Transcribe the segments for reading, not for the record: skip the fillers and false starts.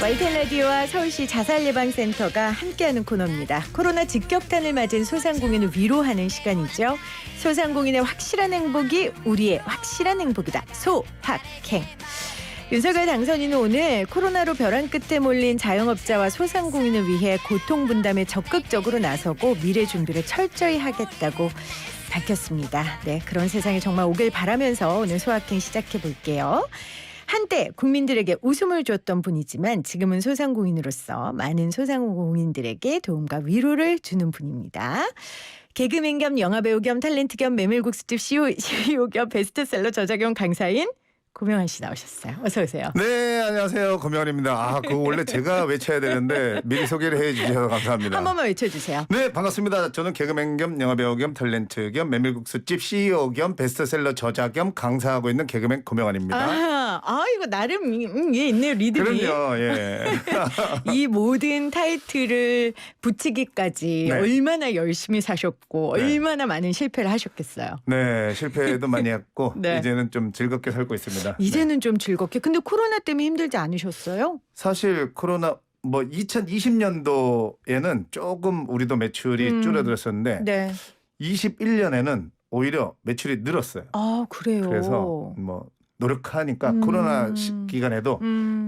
YTN 라디오와 서울시 자살예방센터가 함께하는 코너입니다. 코로나 직격탄을 맞은 소상공인을 위로하는 시간이죠. 소상공인의 확실한 행복이 우리의 확실한 행복이다. 소확행. 윤석열 당선인은 오늘 코로나로 벼랑 끝에 몰린 자영업자와 소상공인을 위해 고통 분담에 적극적으로 나서고 미래 준비를 철저히 하겠다고 밝혔습니다. 네, 그런 세상이 정말 오길 바라면서 오늘 소확행 시작해 볼게요. 한때 국민들에게 웃음을 줬던 분이지만 지금은 소상공인으로서 많은 소상공인들에게 도움과 위로를 주는 분입니다. 개그맨 겸 영화배우 겸 탤런트 겸 메밀국수집 CEO 겸 베스트셀러 저자 겸 강사인 고명환 씨 나오셨어요. 어서 오세요. 네, 안녕하세요. 고명환입니다. 그거 원래 제가 외쳐야 되는데 미리 소개를 해주셔서 감사합니다. 한 번만 외쳐주세요. 네, 반갑습니다. 저는 개그맨 겸 영화배우 겸 탤런트 겸 메밀국수집 CEO 겸 베스트셀러 저자 겸 강사하고 있는 개그맨 고명환입니다. 이거 나름 예, 있네요. 리듬이. 그럼요. 예. 이 모든 타이틀을 붙이기까지 네. 얼마나 열심히 사셨고 네. 얼마나 많은 실패를 하셨겠어요. 네, 실패도 많이 했고 네. 이제는 좀 즐겁게 살고 있습니다. 이제는 네. 좀 즐겁게. 근데 코로나 때문에 힘들지 않으셨어요? 사실 코로나 2020년도에는 조금 우리도 매출이 줄어들었었는데 네. 21년에는 오히려 매출이 늘었어요. 아, 그래요. 그래서 노력하니까 코로나 기간에도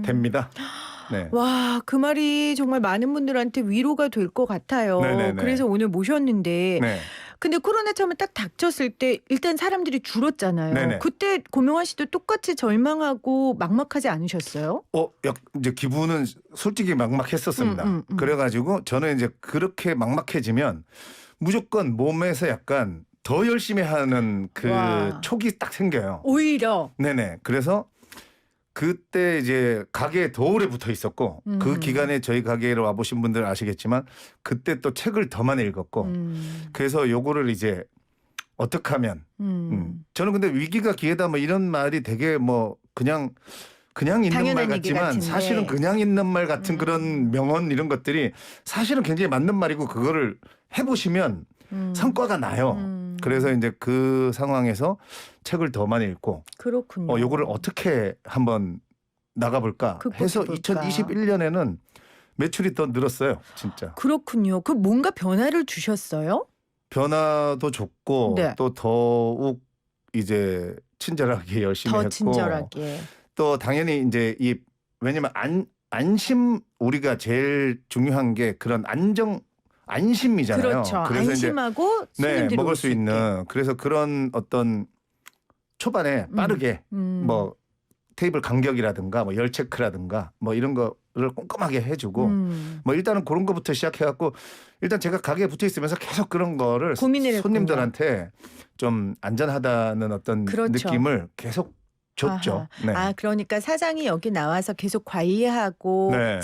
됩니다. 네. 와, 그 말이 정말 많은 분들한테 위로가 될 것 같아요. 네네네. 그래서 오늘 모셨는데 네. 근데 코로나 처음에 딱 닥쳤을 때 일단 사람들이 줄었잖아요. 네네. 그때 고명환 씨도 똑같이 절망하고 막막하지 않으셨어요? 이제 기분은 솔직히 막막했었습니다. 그래가지고 저는 이제 그렇게 막막해지면 무조건 몸에서 약간 더 열심히 하는 그 와. 촉이 딱 생겨요. 오히려. 네네. 그래서 그때 이제 가게에 더 오래 붙어 있었고 그 기간에 저희 가게로 와보신 분들 아시겠지만 그때 또 책을 더 많이 읽었고 그래서 요거를 이제 어떻게 하면 저는 근데 위기가 기회다 이런 말이 되게 그냥 있는 말 같지만 사실은 그냥 있는 말 같은 그런 명언 이런 것들이 사실은 굉장히 맞는 말이고 그거를 해보시면 성과가 나요. 그래서 이제 그 상황에서 책을 더 많이 읽고 그렇군요. 요거를 어떻게 한번 나가볼까 해서 극복해볼까. 2021년에는 매출이 더 늘었어요. 진짜. 그렇군요. 그 뭔가 변화를 주셨어요? 변화도 줬고 네. 또 더욱 이제 친절하게 열심히 더 했고 친절하게. 또 당연히 이제 왜냐면 안심 우리가 제일 중요한 게 그런 안심이잖아요. 그렇죠. 그래서 안심하고 이제 손님들이 먹을 올 수 있게. 있는 그래서 그런 어떤 초반에 빠르게 테이블 간격이라든가 열 체크라든가 이런 거를 꼼꼼하게 해주고 일단은 그런 거부터 시작해갖고 일단 제가 가게에 붙어 있으면서 계속 그런 거를 고민을 손님들한테 좀 안전하다는 어떤 그렇죠. 느낌을 계속 줬죠. 네. 그러니까 사장이 여기 나와서 계속 관리하고 네.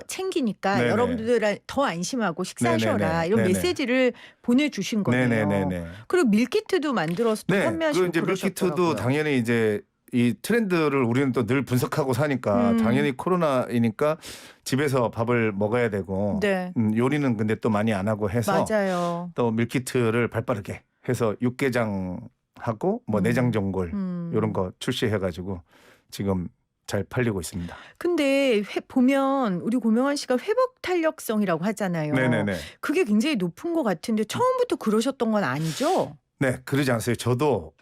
챙기니까 네네. 여러분들 더 안심하고 식사하셔라 네네네. 이런 네네. 메시지를 보내주신 거예요. 네네네네. 그리고 밀키트도 만들어서 또 네. 판매하시고 그 이제 밀키트도 그러셨더라고요. 당연히 이제 이 트렌드를 우리는 또 늘 분석하고 사니까 당연히 코로나이니까 집에서 밥을 먹어야 되고 네. 요리는 근데 또 많이 안 하고 해서 맞아요. 또 밀키트를 발빠르게 해서 육개장하고 내장 전골 이런 거 출시해가지고 지금 잘 팔리고 있습니다. 근데 보면 우리 고명환 씨가 회복 탄력성이라고 하잖아요. 네네네. 그게 굉장히 높은 것 같은데 처음부터 그러셨던 건 아니죠? 네, 그러지 않았어요. 저도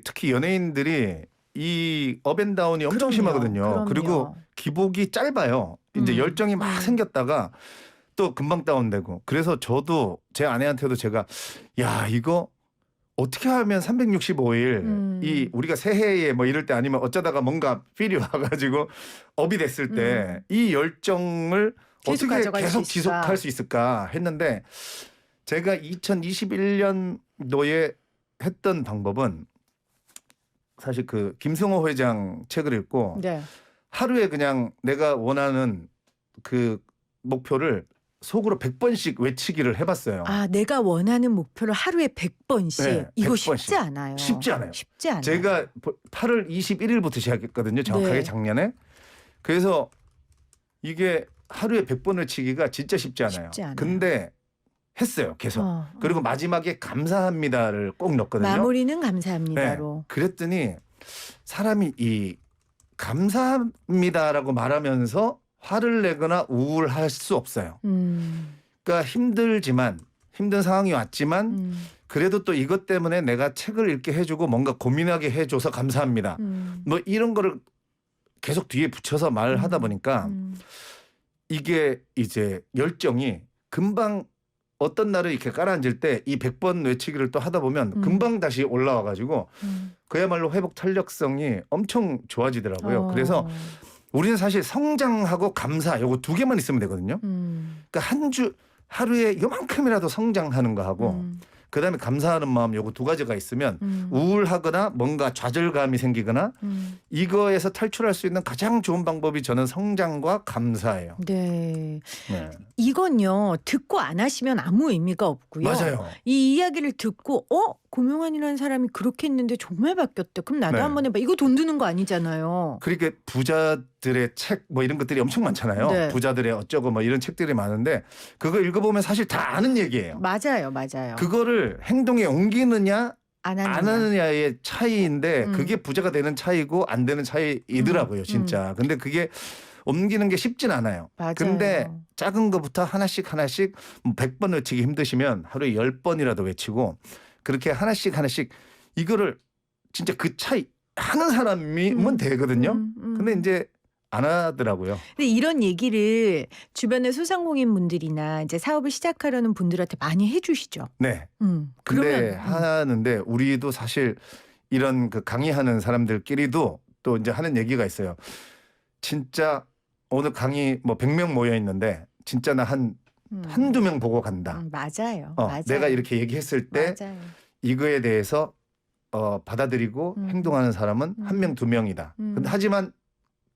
특히 연예인들이 이 업앤다운이 엄청 그럼요. 심하거든요. 그럼요. 그리고 기복이 짧아요. 이제 열정이 막 생겼다가 또 금방 다운되고. 그래서 저도 제 아내한테도 제가 이거 어떻게 하면 365일 우리가 새해에 이럴 때 아니면 어쩌다가 뭔가 필이 와가지고 업이 됐을 때 이 열정을 계속 어떻게 가져갈 계속 수 지속할 수 있을까 했는데 제가 2021년도에 했던 방법은 사실 그 김승호 회장 책을 읽고 네. 하루에 그냥 내가 원하는 그 목표를 속으로 100번씩 외치기를 해봤어요. 내가 원하는 목표를 하루에 100번씩. 네, 이거 100번씩. 쉽지 않아요. 쉽지 않아요. 쉽지 않아요. 제가 8월 21일부터 시작했거든요. 정확하게 네. 작년에. 그래서 이게 하루에 100번을 치기가 진짜 쉽지 않아요. 쉽지 않아요. 근데 했어요. 계속. 그리고 마지막에 감사합니다를 꼭 넣었거든요. 마무리는 감사합니다로. 네. 그랬더니 사람이 이 감사합니다라고 말하면서 화를 내거나 우울할 수 없어요. 그러니까 힘들지만 힘든 상황이 왔지만 그래도 또 이것 때문에 내가 책을 읽게 해주고 뭔가 고민하게 해줘서 감사합니다. 뭐 이런 거를 계속 뒤에 붙여서 말을 하다 보니까 이게 이제 열정이 금방 어떤 날을 이렇게 깔아앉을 때 이 100번 외치기를 또 하다 보면 금방 다시 올라와 가지고 그야말로 회복 탄력성이 엄청 좋아지더라고요. 그래서 우리는 사실 성장하고 감사 요거 두 개만 있으면 되거든요. 그러니까 하루에 요만큼이라도 성장하는 거 하고 그다음에 감사하는 마음 요거 두 가지가 있으면 우울하거나 뭔가 좌절감이 생기거나 이거에서 탈출할 수 있는 가장 좋은 방법이 저는 성장과 감사예요. 네. 네. 이건요. 듣고 안 하시면 아무 의미가 없고요. 맞아요. 이 이야기를 듣고 고명환이라는 사람이 그렇게 했는데 정말 바뀌었대. 그럼 나도 네. 한번 해봐. 이거 돈 드는 거 아니잖아요. 그러니까 부자들의 책 뭐 이런 것들이 엄청 많잖아요. 네. 부자들의 어쩌고 뭐 이런 책들이 많은데 그거 읽어보면 사실 다 아는 얘기예요. 맞아요. 맞아요. 그거를 행동에 옮기느냐 안 안 하느냐의 차이인데 그게 부자가 되는 차이고 안 되는 차이이더라고요. 진짜. 근데 그게 옮기는 게 쉽진 않아요. 맞아요. 근데 작은 것부터 하나씩 100번 외치기 힘드시면 하루에 10번이라도 외치고 그렇게 하나씩 이거를 진짜 그 차이 하는 사람이면 되거든요. 근데 이제 안 하더라고요. 근데 이런 얘기를 주변의 소상공인 분들이나 이제 사업을 시작하려는 분들한테 많이 해주시죠. 네. 근데 그러면 하는데 우리도 사실 이런 그 강의하는 사람들끼리도 또 이제 하는 얘기가 있어요. 진짜 오늘 강의 뭐 100명 모여 있는데 진짜 나 한두 명 보고 간다. 맞아요. 맞아요. 내가 이렇게 얘기했을 때 맞아요. 이거에 대해서 받아들이고 행동하는 사람은 한 명, 두 명이다. 근데 하지만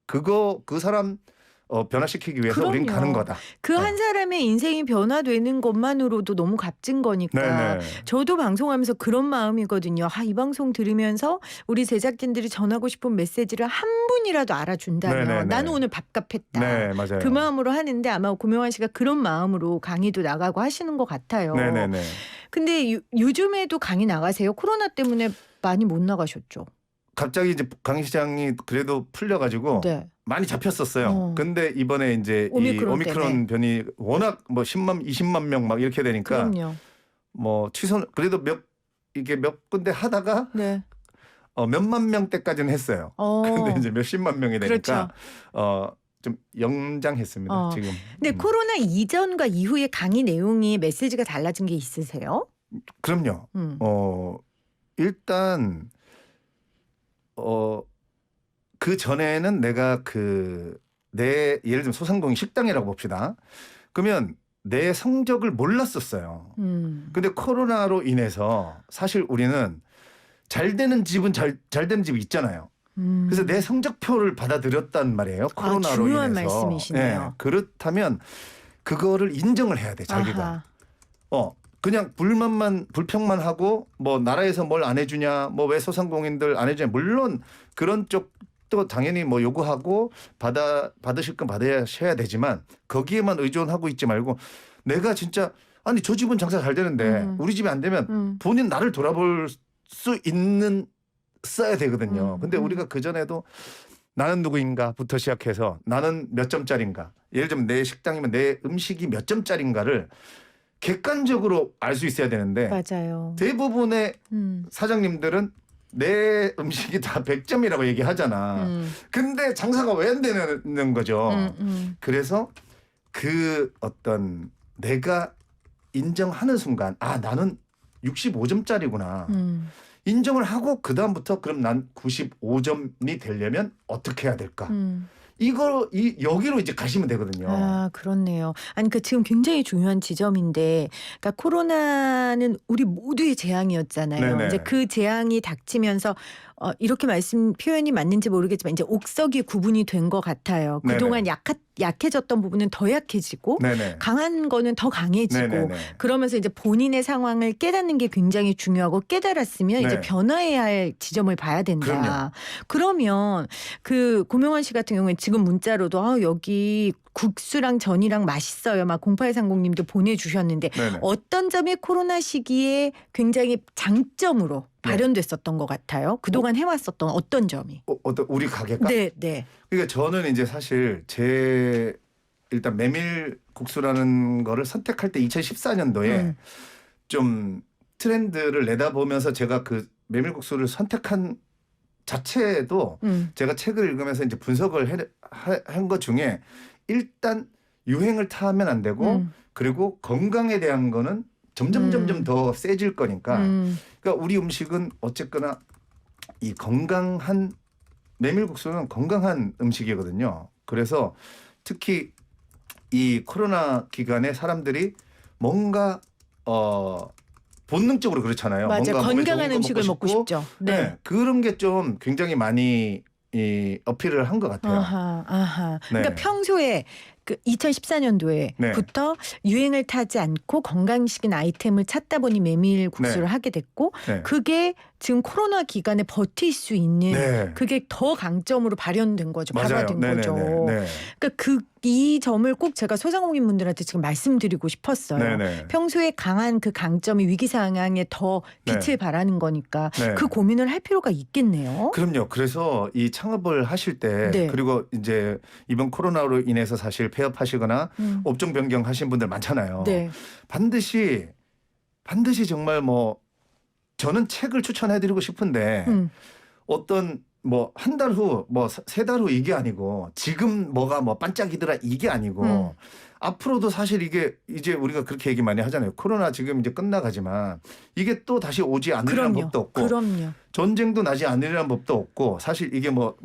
그 사람 변화시키기 위해서 우린 그럼요. 가는 거다. 그 한 사람의 인생이 변화되는 것만으로도 너무 값진 거니까. 네네. 저도 방송하면서 그런 마음이거든요. 이 방송 들으면서 우리 제작진들이 전하고 싶은 메시지를 한 분이라도 알아준다면 네네네. 나는 오늘 밥값 했다. 네, 맞아요. 그 마음으로 하는데 아마 고명환 씨가 그런 마음으로 강의도 나가고 하시는 것 같아요. 네네네. 근데 요즘에도 강의 나가세요? 코로나 때문에 많이 못 나가셨죠? 갑자기 이제 강의 시장이 그래도 풀려가지고 네. 많이 잡혔었어요. 근데 이번에 이제 이 오미크론 변이 워낙 뭐 10만, 20만 명 막 이렇게 되니까 그럼요. 뭐 그래도 이게 몇 군데 하다가 네. 몇만 명대까지는 했어요. 근데 이제 몇십만 명이 되니까 그렇죠. 좀 연장했습니다. 지금. 근데 코로나 이전과 이후의 강의 내용이 메시지가 달라진 게 있으세요? 그럼요. 일단 그 전에는 내가 내 예를 들면 소상공인 식당이라고 봅시다. 그러면 내 성적을 몰랐었어요. 근데 코로나로 인해서 사실 우리는 잘 되는 집은 잘 되는 집이 있잖아요. 그래서 내 성적표를 받아들였단 말이에요. 코로나로 중요한 인해서. 말씀이시네요. 네, 그렇다면 그거를 인정을 해야 돼, 자기가. 그냥 불평만 하고 뭐 나라에서 뭘 안 해주냐, 뭐 왜 소상공인들 안 해주냐. 물론 그런 쪽도 당연히 뭐 요구하고 받으실 건 받으셔야 되지만 거기에만 의존하고 있지 말고 내가 진짜 아니 저 집은 장사 잘 되는데 우리 집이 안 되면 본인 나를 돌아볼 수 써야 되거든요. 근데 우리가 그전에도 나는 누구인가부터 시작해서 나는 몇 점짜리인가. 예를 들면 내 식당이면 내 음식이 몇 점짜리인가를 객관적으로 알 수 있어야 되는데 맞아요. 대부분의 사장님들은 내 음식이 다 100점이라고 얘기하잖아. 근데 장사가 왜 안 되는 거죠. 그래서 그 어떤 내가 인정하는 순간 나는 65점짜리구나. 인정을 하고 그다음부터 그럼 난 95점이 되려면 어떻게 해야 될까? 여기로 이제 가시면 되거든요. 그렇네요. 아니, 지금 굉장히 중요한 지점인데, 그러니까 코로나는 우리 모두의 재앙이었잖아요. 네네. 이제 그 재앙이 닥치면서 이렇게 표현이 맞는지 모르겠지만 이제 옥석이 구분이 된 것 같아요. 그동안 약해졌던 부분은 더 약해지고 네네. 강한 거는 더 강해지고 네네네. 그러면서 이제 본인의 상황을 깨닫는 게 굉장히 중요하고 깨달았으면 이제 변화해야 할 지점을 봐야 된다. 그럼요. 그러면 고명환 씨 같은 경우에 지금 문자로도 여기 국수랑 전이랑 맛있어요. 막 0830님도 보내주셨는데 네네. 어떤 점이 코로나 시기에 굉장히 장점으로 발현됐었던 것 같아요. 그동안 해왔었던 어떤 점이? 어떤 우리 가게가? 네, 네. 그러니까 저는 이제 사실 제 일단 메밀국수라는 거를 선택할 때 2014년도에 좀 트렌드를 내다보면서 제가 그 메밀국수를 선택한 자체도 제가 책을 읽으면서 이제 분석을 한 것 중에 일단 유행을 타면 안 되고 그리고 건강에 대한 거는 점점 더 세질 거니까 그러니까 우리 음식은 어쨌거나 이 건강한 메밀국수는 건강한 음식이거든요. 그래서 특히 이 코로나 기간에 사람들이 뭔가 본능적으로 그렇잖아요. 맞아요. 뭔가 몸에 건강한 좋은 거 음식을 먹고 싶고. 싶죠. 네. 그런 게 좀 굉장히 많이 이 어필을 한 것 같아요. 아하. 네. 그러니까 평소에 그 2014년도에부터 유행을 타지 않고 건강식인 아이템을 찾다 보니 메밀국수를 하게 됐고 그게 지금 코로나 기간에 버틸 수 있는 그게 더 강점으로 발현된 거죠. 맞아요. 발화된 거죠. 그러니까 이 점을 꼭 제가 소상공인분들한테 지금 말씀드리고 싶었어요. 평소에 강한 그 강점이 위기 상황에 더 빛을 발하는 거니까 그 고민을 할 필요가 있겠네요. 그럼요. 그래서 이 창업을 하실 때 그리고 이제 이번 코로나로 인해서 사실 폐업하시거나 업종 변경하신 분들 많잖아요. 반드시 정말 뭐 저는 책을 추천해드리고 싶은데 어떤 뭐 한 달 후 뭐 세 달 후 이게 아니고 지금 뭐가 뭐 반짝이더라 이게 아니고 앞으로도 사실 이게 이제 우리가 그렇게 얘기 많이 하잖아요. 코로나 지금 이제 끝나가지만 이게 또 다시 오지 않으리라는 법도 없고 전쟁도 나지 않으리라는 법도 없고 사실 이게 뭐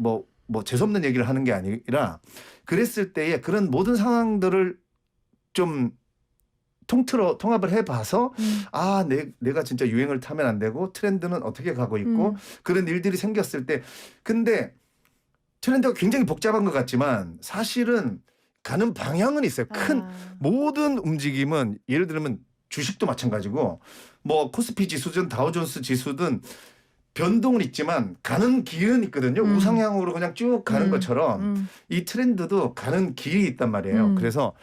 재수없는 얘기를 하는 게 아니라 그랬을 때에 그런 모든 상황들을 좀 통합을 해봐서 내가 진짜 유행을 타면 안 되고 트렌드는 어떻게 가고 있고 그런 일들이 생겼을 때 근데 트렌드가 굉장히 복잡한 것 같지만 사실은 가는 방향은 있어요. 큰 모든 움직임은 예를 들면 주식도 마찬가지고 뭐 코스피 지수든 다우존스 지수든 변동은 있지만 가는 길은 있거든요. 우상향으로 그냥 쭉 가는 것처럼 이 트렌드도 가는 길이 있단 말이에요. 그래서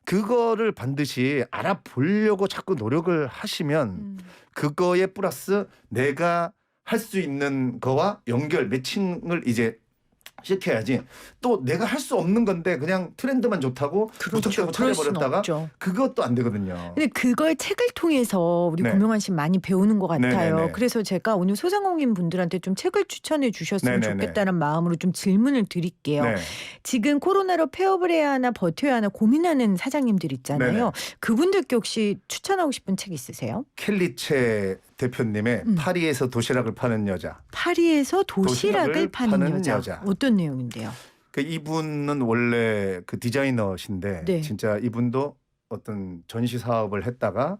그거를 반드시 알아보려고 자꾸 노력을 하시면 그거에 플러스 내가 할 수 있는 거와 연결 매칭을 이제 시켜야지 또 내가 할 수 없는 건데 그냥 트렌드만 좋다고 무턱대고 찾아버렸다가 그것도 안 되거든요. 근데 그걸 책을 통해서 우리 고명환 씨 많이 배우는 것 같아요. 그래서 제가 오늘 소상공인 분들한테 좀 책을 추천해 주셨으면 좋겠다는 마음으로 좀 질문을 드릴게요. 지금 코로나로 폐업을 해야 하나 버텨야 하나 고민하는 사장님들 있잖아요. 그분들께 혹시 추천하고 싶은 책 있으세요? 켈리체 대표님의 파리에서 도시락을 파는 여자. 파리에서 도시락을 파는 여자. 어떤 내용인데요? 그 이분은 원래 그 디자이너신데 진짜 이분도 어떤 전시 사업을 했다가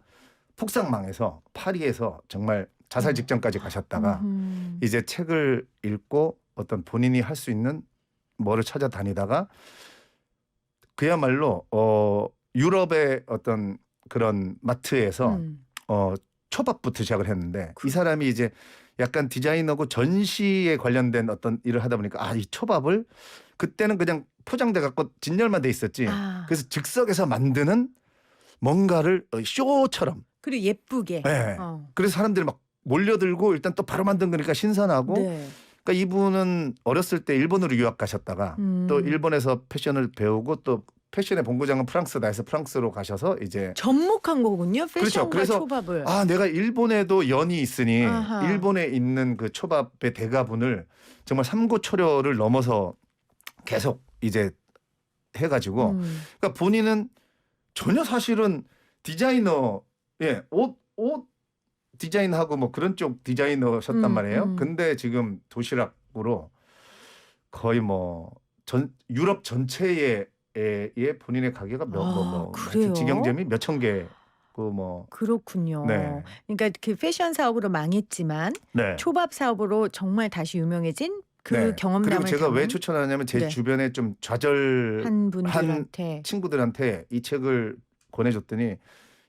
폭삭 망해서 파리에서 정말 자살 직전까지 가셨다가 이제 책을 읽고 어떤 본인이 할 수 있는 뭐를 찾아다니다가 그야말로 유럽의 어떤 그런 마트에서 초밥부터 시작을 했는데 이 사람이 이제 약간 디자이너고 전시에 관련된 어떤 일을 하다 보니까 이 초밥을 그때는 그냥 포장돼 갖고 진열만 돼 있었지. 그래서 즉석에서 만드는 뭔가를 쇼처럼 그리고 예쁘게. 그래서 사람들이 막 몰려들고 일단 또 바로 만든 거니까 신선하고 그러니까 이분은 어렸을 때 일본으로 유학 가셨다가 또 일본에서 패션을 배우고 또 패션의 본고장은 프랑스다 해서 프랑스로 가셔서 이제 접목한 거군요. 패션과 그래서 초밥을. 내가 일본에도 연이 있으니 일본에 있는 그 초밥의 대가분을 정말 삼고초려를 넘어서 계속 이제 해가지고 그러니까 본인은 전혀 사실은 디자이너 옷 디자인하고 뭐 그런 쪽 디자이너셨단 말이에요. 근데 지금 도시락으로 거의 뭐 유럽 전체에 본인의 가게가 직영점이 몇천 개. 그렇군요. 그러니까 그 패션 사업으로 망했지만 초밥 사업으로 정말 다시 유명해진 그 경험담을 그리고 제가 왜 추천하냐면 제 주변에 좀 좌절한 분들한테 친구들한테 이 책을 권해줬더니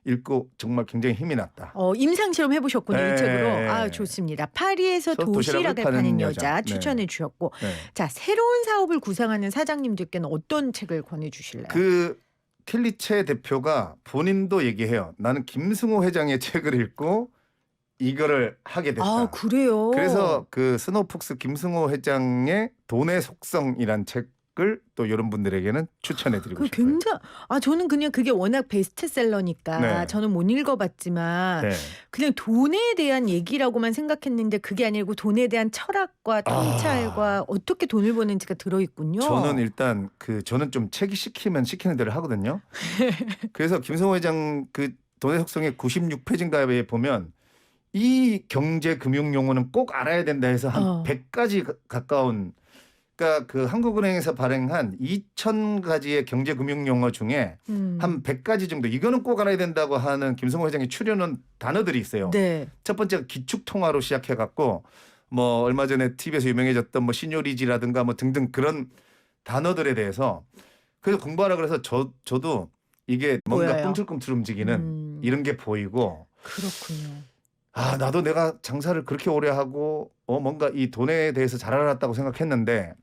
읽고 정말 굉장히 힘이 났다. 임상실험 해보셨군요. 이 책으로. 좋습니다. 파리에서 도시락을 파는 여자 추천해 주셨고 자 새로운 사업을 구상하는 사장님들께는 어떤 책을 권해주실래요? 그 켈리체 대표가 본인도 얘기해요. 나는 김승호 회장의 책을 읽고 이거를 하게 됐다. 아, 그래요? 그래서 그 스노폭스 김승호 회장의 돈의 속성이란 책을 또 이런 분들에게는 추천해드리고 그 싶어요. 굉장히 저는 그냥 그게 워낙 베스트셀러니까 네. 저는 못 읽어봤지만 네. 그냥 돈에 대한 얘기라고만 생각했는데 그게 아니고 돈에 대한 철학과 통찰과 어떻게 돈을 버는지가 들어있군요. 저는 일단 저는 좀 책이 시키면 시키는 대로 하거든요. 그래서 김승호 회장 그 돈의 속성의 96페이지인가에 보면 이 경제 금융 용어는 꼭 알아야 된다 해서 한 100가지 가까운, 그러니까 그 한국은행에서 발행한 2,000가지의 경제 금융 용어 중에 한 100가지 정도 이거는 꼭 알아야 된다고 하는 김승호 회장이 추려놓은 단어들이 있어요. 네. 첫 번째가 기축통화로 시작해 갖고 뭐 얼마 전에 TV에서 유명해졌던 뭐 시뇨리지라든가 뭐 등등 그런 단어들에 대해서 그래서 공부하라 그래서 저도 이게 뭔가 보여요. 꿈틀꿈틀 움직이는 이런 게 보이고, 그렇군요. 아 나도 내가 장사를 그렇게 오래 하고 뭔가 이 돈에 대해서 잘 알았다고 생각했는데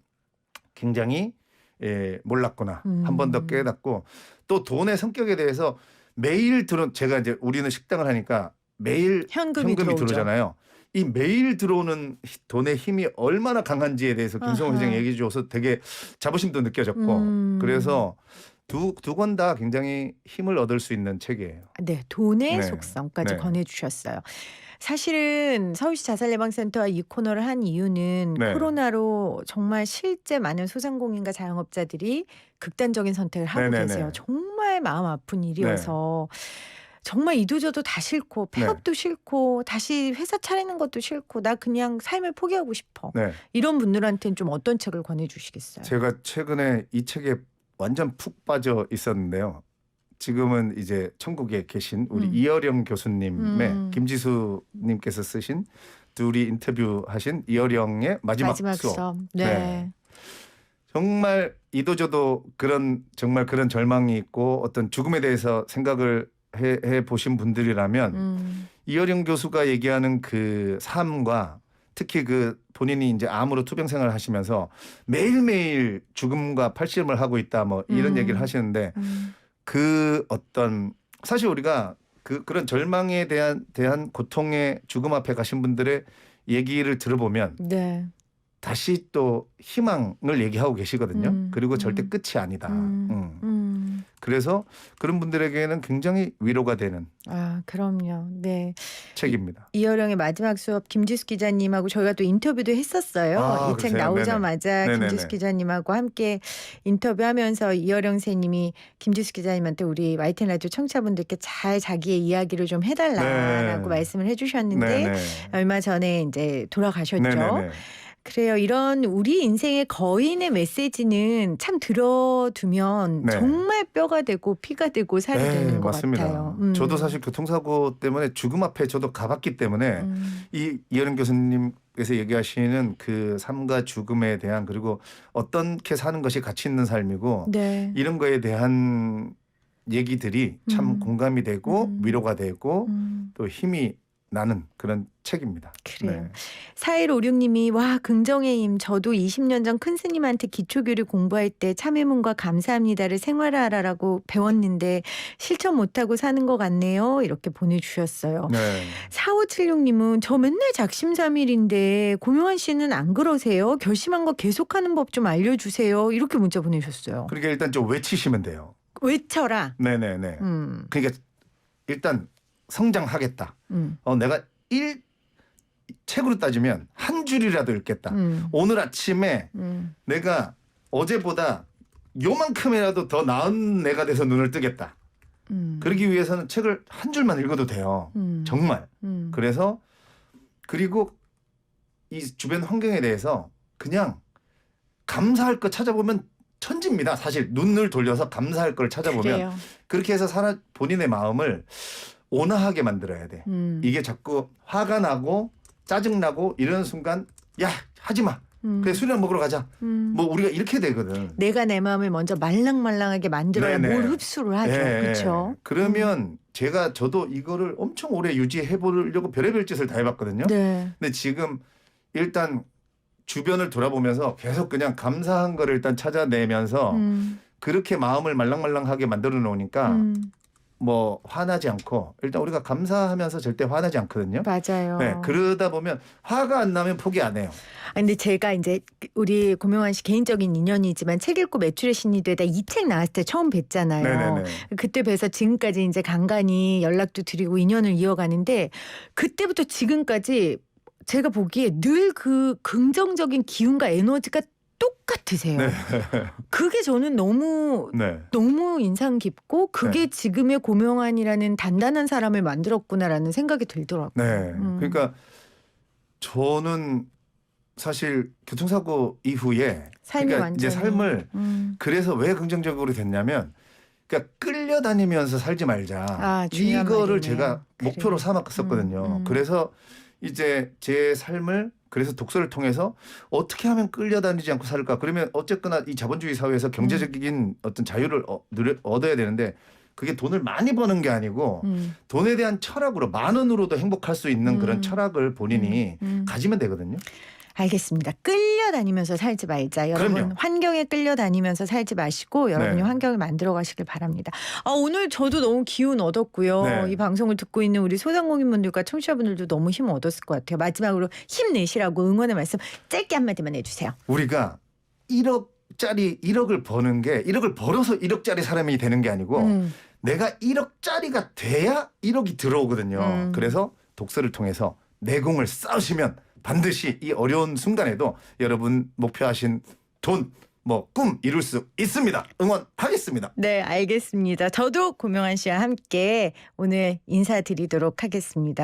굉장히 몰랐구나. 한 번 더 깨닫고 또 돈의 성격에 대해서 매일 제가 이제 우리는 식당을 하니까 매일 현금이 들어오잖아요. 이 매일 들어오는 돈의 힘이 얼마나 강한지에 대해서 김성호 회장이 얘기해 줘서 되게 자부심도 느껴졌고 그래서 두 권 다 굉장히 힘을 얻을 수 있는 책이에요. 네, 돈의 네. 속성까지 네. 권해주셨어요. 사실은 서울시 자살예방센터와 이 코너를 한 이유는 네. 코로나로 정말 실제 많은 소상공인과 자영업자들이 극단적인 선택을 하고 네네네. 계세요. 정말 마음 아픈 일이어서 정말 이도저도 다 싫고 폐업도 싫고 다시 회사 차리는 것도 싫고 나 그냥 삶을 포기하고 싶어. 네. 이런 분들한테는 좀 어떤 책을 권해주시겠어요? 제가 최근에 이 책에 완전 푹 빠져 있었는데요. 지금은 이제 천국에 계신 우리 이어령 교수님의 김지수님께서 쓰신 둘이 인터뷰하신 이어령의 마지막 수업. 네. 정말 이도저도 정말 그런 절망이 있고 어떤 죽음에 대해서 생각을 해 보신 분들이라면 이어령 교수가 얘기하는 그 삶과 특히 그 본인이 이제 암으로 투병 생활을 하시면서 매일매일 죽음과 팔씨름을 하고 있다 뭐 이런 얘기를 하시는데 그 어떤 사실 우리가 그런 절망에 대한 고통의 죽음 앞에 가신 분들의 얘기를 들어보면 네. 다시 또 희망을 얘기하고 계시거든요. 그리고 절대 끝이 아니다. 그래서 그런 분들에게는 굉장히 위로가 되는 그럼요. 네. 책입니다. 이어령의 마지막 수업 김지수 기자님하고 저희가 또 인터뷰도 했었어요. 이 책 나오자마자 네네. 김지수 기자님하고 함께 인터뷰하면서 이어령 선생님이 김지수 기자님한테 우리 YTN 라디오 청취자분들께 잘 자기의 이야기를 좀 해달라라고 말씀을 해주셨는데 얼마 전에 이제 돌아가셨죠. 네네네. 그래요. 이런 우리 인생의 거인의 메시지는 참 들어두면 정말 뼈가 되고 피가 되고 살이 되는 것 맞습니다. 같아요. 저도 사실 교통사고 때문에 죽음 앞에 저도 가봤기 때문에 이어령 교수님께서 얘기하시는 그 삶과 죽음에 대한 그리고 어떻게 사는 것이 가치 있는 삶이고 이런 거에 대한 얘기들이 참 공감이 되고 위로가 되고 또 힘이 나는 그런 책입니다. 그래요. 4156님이 와 긍정의 힘 저도 20년 전 큰 스님한테 기초교류 공부할 때 참회문과 감사합니다를 생활화하라고 배웠는데 실천 못하고 사는 것 같네요. 이렇게 보내주셨어요. 4576님은 저 맨날 작심삼일인데 고명환 씨는 안 그러세요? 결심한 거 계속하는 법 좀 알려주세요. 이렇게 문자 보내셨어요. 그러니까 일단 좀 외치시면 돼요. 외쳐라. 네네네. 그러니까 일단 성장하겠다. 내가 책으로 따지면 한 줄이라도 읽겠다. 오늘 아침에 내가 어제보다 요만큼이라도 더 나은 내가 돼서 눈을 뜨겠다. 그러기 위해서는 책을 한 줄만 읽어도 돼요. 정말. 그래서 그리고 이 주변 환경에 대해서 그냥 감사할 거 찾아보면 천지입니다. 사실 눈을 돌려서 감사할 걸 찾아보면 그래요. 그렇게 해서 본인의 마음을 온화하게 만들어야 돼. 이게 자꾸 화가 나고 짜증나고 이러는 순간 야 하지 마. 그래 술이나 먹으러 가자. 뭐 우리가 이렇게 되거든. 내가 내 마음을 먼저 말랑말랑하게 만들어야 뭘 흡수를 하죠. 그렇죠. 그러면 저도 이거를 엄청 오래 유지해 보려고 별의별 짓을 다 해봤거든요. 근데 지금 일단 주변을 돌아보면서 계속 그냥 감사한 거를 일단 찾아내면서 그렇게 마음을 말랑말랑하게 만들어 놓으니까 뭐 화나지 않고 일단 우리가 감사하면서 절대 화나지 않거든요. 맞아요. 네, 그러다 보면 화가 안 나면 포기 안 해요. 근데 제가 이제 우리 고명환 씨 개인적인 인연이지만 책 읽고 매출의 신이 되다 이 책 나왔을 때 처음 뵀잖아요. 네네네. 그때 뵈서 지금까지 이제 간간히 연락도 드리고 인연을 이어가는데 그때부터 지금까지 제가 보기에 늘 그 긍정적인 기운과 에너지가 똑같으세요. 네. 그게 저는 너무 네. 인상 깊고 그게 지금의 고명환이라는 단단한 사람을 만들었구나라는 생각이 들더라고요. 네. 그러니까 저는 사실 교통사고 이후에 삶이 그러니까 완전히 이제 삶을 그래서 왜 긍정적으로 됐냐면 그러니까 끌려다니면서 살지 말자. 중요한 이거를 말이네요. 제가 목표로 삼았었거든요. 그래서 이제 제 삶을 그래서 독서를 통해서 어떻게 하면 끌려다니지 않고 살까? 그러면 어쨌거나 이 자본주의 사회에서 경제적인 어떤 자유를 얻어야 되는데 그게 돈을 많이 버는 게 아니고 돈에 대한 철학으로 10,000원으로도 행복할 수 있는 그런 철학을 본인이 가지면 되거든요. 알겠습니다. 끌려다니면서 살지 말자. 여러분 그럼요. 환경에 끌려다니면서 살지 마시고 여러분이 네. 환경을 만들어 가시길 바랍니다. 오늘 저도 너무 기운 얻었고요. 네. 이 방송을 듣고 있는 우리 소상공인분들과 청취자분들도 너무 힘 얻었을 것 같아요. 마지막으로 힘내시라고 응원의 말씀 짧게 한마디만 해주세요. 우리가 1억을 버는 게 1억을 벌어서 1억짜리 사람이 되는 게 아니고 내가 1억짜리가 돼야 1억이 들어오거든요. 그래서 독서를 통해서 내공을 쌓으시면 반드시 이 어려운 순간에도 여러분 목표하신 돈, 꿈 이룰 수 있습니다. 응원하겠습니다. 네, 알겠습니다. 저도 고명환 씨와 함께 오늘 인사드리도록 하겠습니다.